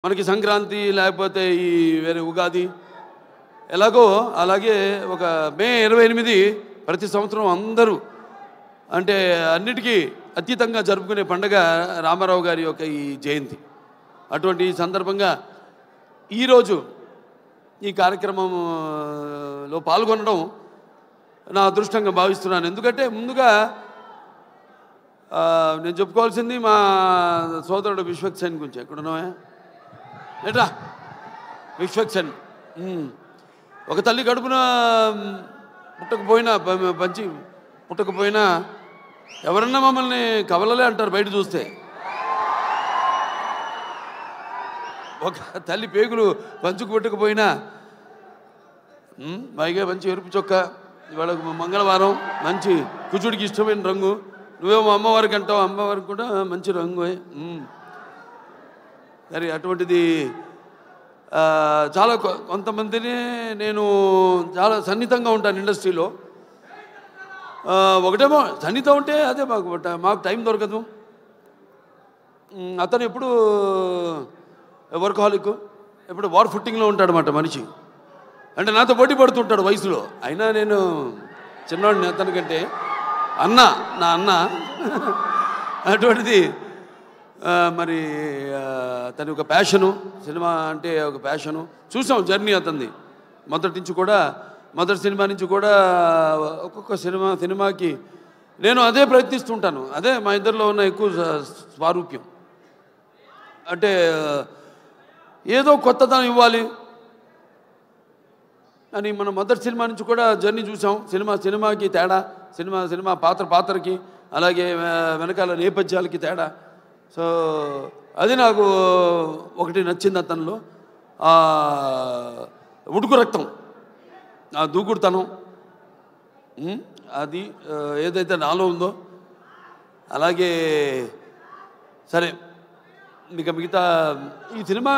మనకి సంక్రాంతి లేకపోతే ఈ వేరే ఉగాది ఎలాగో అలాగే ఒక మే 28 ప్రతి సంవత్సరం అందరూ అంటే అన్నిటికీ అతీతంగా జరుపుకునే పండుగ రామారావు గారి యొక్క ఈ జయంతి. అటువంటి సందర్భంగా ఈరోజు ఈ కార్యక్రమంలో పాల్గొనడం నా అదృష్టంగా భావిస్తున్నాను. ఎందుకంటే ముందుగా నేను చెప్పుకోవాల్సింది మా సోదరుడు విశ్వక్సేన్ గురించి. ఎక్కడున్నావా ఏట్రా విశ్వక్సేన్. ఒక తల్లి కడుపున పుట్టకపోయినా పంచి పుట్టకపోయినా ఎవరన్నా మమ్మల్ని కవలలే అంటారు బయట చూస్తే. ఒక తల్లి పేగులు పంచుకు పుట్టకపోయినా పైగా మంచి ఎరుపు చొక్క, ఇవాళ మంగళవారం మంచి కుచుడికి ఇష్టమైన రంగు, నువ్వేమో అమ్మవారికి అంటావు, అమ్మవారికి కూడా మంచి రంగు. మరి అటువంటిది చాలా కొంతమందిని నేను చాలా సన్నిహితంగా ఉంటాను ఇండస్ట్రీలో. ఒకటేమో సన్నిహితం ఉంటే అదే మాకు టైం దొరకదు. అతను ఎప్పుడు వర్కహాలిక్, ఎప్పుడు వార్ ఫుట్టింగ్లో ఉంటాడన్నమాట మనిషి. అంటే నాతో పోటీ పడుతుంటాడు వయసులో. అయినా నేను చిన్నవాడిని అతనికంటే. నా అన్న అటువంటిది. మరి తన ఒక ప్యాషను, సినిమా అంటే ఒక ప్యాషను. చూసాం జర్నీ అతనిది మొదటి సినిమా నుంచి కూడా ఒక్కొక్క సినిమాకి నేను అదే ప్రయత్నిస్తుంటాను. అదే మా ఇద్దరిలో ఉన్న ఎక్కువ స్వారూప్యం. అంటే ఏదో కొత్తదనం ఇవ్వాలి అని మనం మొదటి సినిమా నుంచి కూడా జర్నీ చూసాం. సినిమాకి తేడా, సినిమా పాత్రకి, అలాగే వెనకాల నేపథ్యాలకి తేడా. సో అది నాకు ఒకటి నచ్చింది అతనిలో. ఉడుకు రక్తం, ఆ దూకుడుతనం, అది ఏదైతే నాలో ఉందో. అలాగే సరే ఇక మిగతా ఈ సినిమా